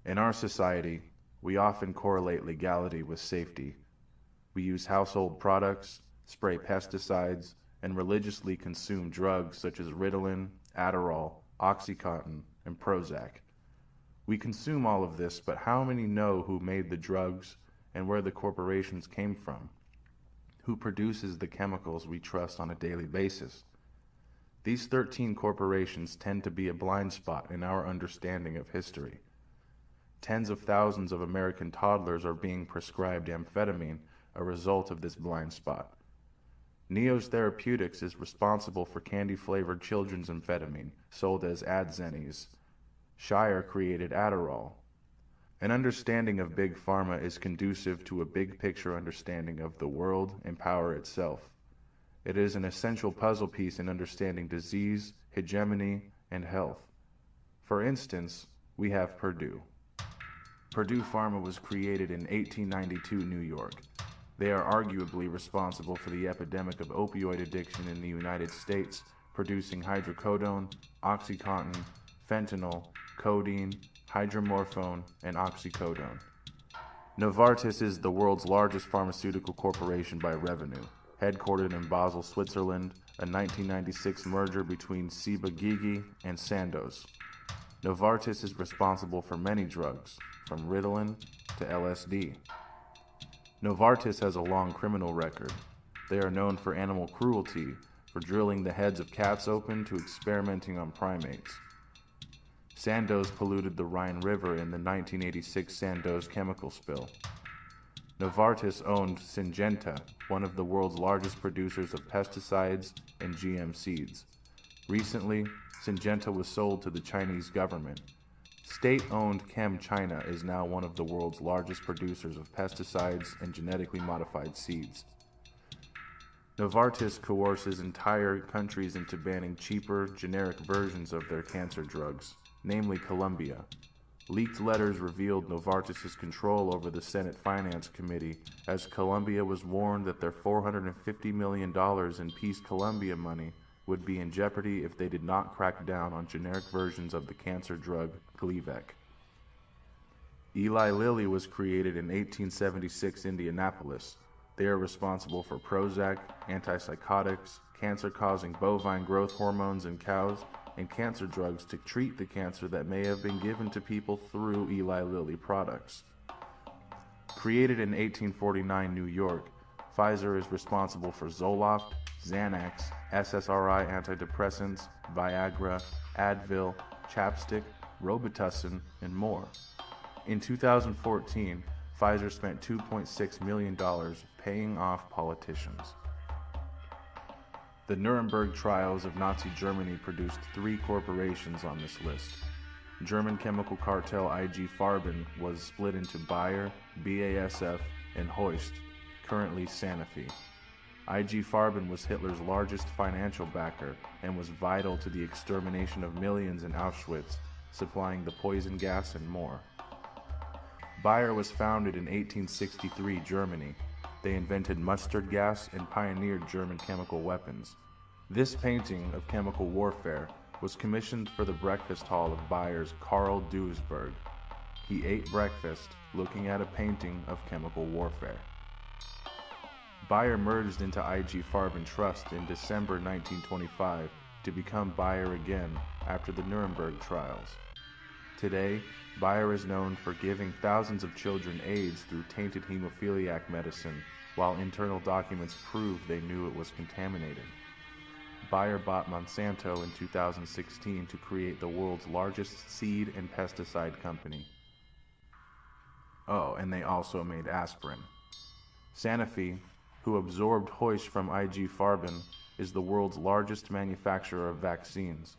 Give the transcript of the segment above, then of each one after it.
In our society, we often correlate legality with safety. We use household products, spray pesticides, and religiously consume drugs such as Ritalin, Adderall, Oxycontin, and Prozac. We consume all of this, but how many know who made the drugs and where the corporations came from? Who produces the chemicals we trust on a daily basis? These 13 corporations tend to be a blind spot in our understanding of history. Tens of thousands of American toddlers are being prescribed amphetamine, a result of this blind spot. Neos Therapeutics is responsible for candy-flavored children's amphetamine, sold as Adzenys. Shire created Adderall. An understanding of Big Pharma is conducive to a big-picture understanding of the world and power itself. It is an essential puzzle piece in understanding disease, hegemony, and health. For instance, we have Purdue. Purdue Pharma was created in 1892 New York. They are arguably responsible for the epidemic of opioid addiction in the United States, producing hydrocodone, OxyContin, fentanyl, codeine, hydromorphone, and oxycodone. Novartis is the world's largest pharmaceutical corporation by revenue, headquartered in Basel, Switzerland, a 1996 merger between Ciba-Geigy and Sandoz. Novartis is responsible for many drugs, from Ritalin to LSD. Novartis has a long criminal record. They are known for animal cruelty, for drilling the heads of cats open to experimenting on primates. Sandoz polluted the Rhine River in the 1986 Sandoz chemical spill. Novartis owned Syngenta, one of the world's largest producers of pesticides and GM seeds. Recently, Syngenta was sold to the Chinese government. State-owned ChemChina is now one of the world's largest producers of pesticides and genetically modified seeds. Novartis coerces entire countries into banning cheaper, generic versions of their cancer drugs, namely Colombia. Leaked letters revealed Novartis' control over the Senate Finance Committee, as Colombia was warned that their $450 million in Peace Colombia money would be in jeopardy if they did not crack down on generic versions of the cancer drug Gleevec. Eli Lilly was created in 1876 Indianapolis. They are responsible for Prozac, antipsychotics, cancer-causing bovine growth hormones in cows, and cancer drugs to treat the cancer that may have been given to people through Eli Lilly products. Created in 1849 New York, Pfizer is responsible for Zoloft, Xanax, SSRI antidepressants, Viagra, Advil, Chapstick, Robitussin, and more. In 2014, Pfizer spent $2.6 million paying off politicians. The Nuremberg trials of Nazi Germany produced 3 corporations on this list. German chemical cartel IG Farben was split into Bayer, BASF, and Hoist, currently Sanofi. IG Farben was Hitler's largest financial backer and was vital to the extermination of millions in Auschwitz, supplying the poison gas and more. Bayer was founded in 1863 Germany. They invented mustard gas and pioneered German chemical weapons. This painting of chemical warfare was commissioned for the breakfast hall of Bayer's Karl Duisberg. He ate breakfast looking at a painting of chemical warfare. Bayer merged into IG Farben Trust in December 1925 to become Bayer again after the Nuremberg trials. Today, Bayer is known for giving thousands of children AIDS through tainted hemophiliac medicine, while internal documents prove they knew it was contaminated. Bayer bought Monsanto in 2016 to create the world's largest seed and pesticide company. Oh, and they also made aspirin. Sanofi, who absorbed Hoist from IG Farben, is the world's largest manufacturer of vaccines.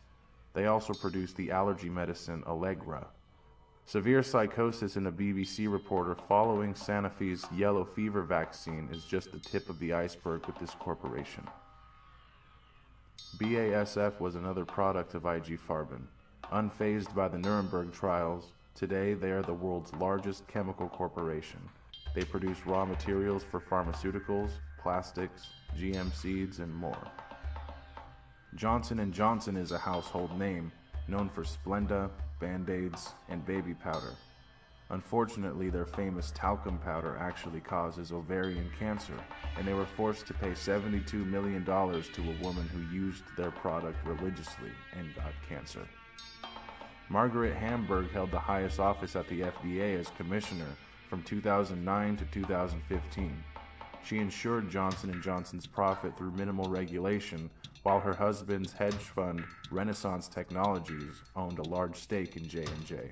They also produce the allergy medicine Allegra. Severe psychosis in a BBC reporter following Sanofi's yellow fever vaccine is just the tip of the iceberg with this corporation. BASF was another product of IG Farben. Unfazed by the Nuremberg trials, today they are the world's largest chemical corporation. They produce raw materials for pharmaceuticals, plastics, GM seeds, and more. Johnson & Johnson is a household name, known for Splenda, Band-Aids, and baby powder. Unfortunately, their famous talcum powder actually causes ovarian cancer, and they were forced to pay $72 million to a woman who used their product religiously and got cancer. Margaret Hamburg held the highest office at the FDA as commissioner from 2009 to 2015. She ensured Johnson & Johnson's profit through minimal regulation, while her husband's hedge fund, Renaissance Technologies, owned a large stake in J&J.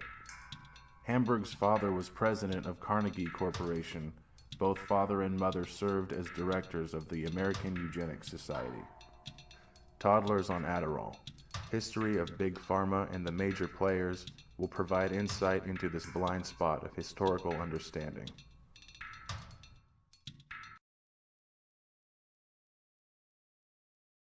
Hamburg's father was president of Carnegie Corporation. Both father and mother served as directors of the American Eugenics Society. Toddlers on Adderall. History of Big Pharma and the major players will provide insight into this blind spot of historical understanding.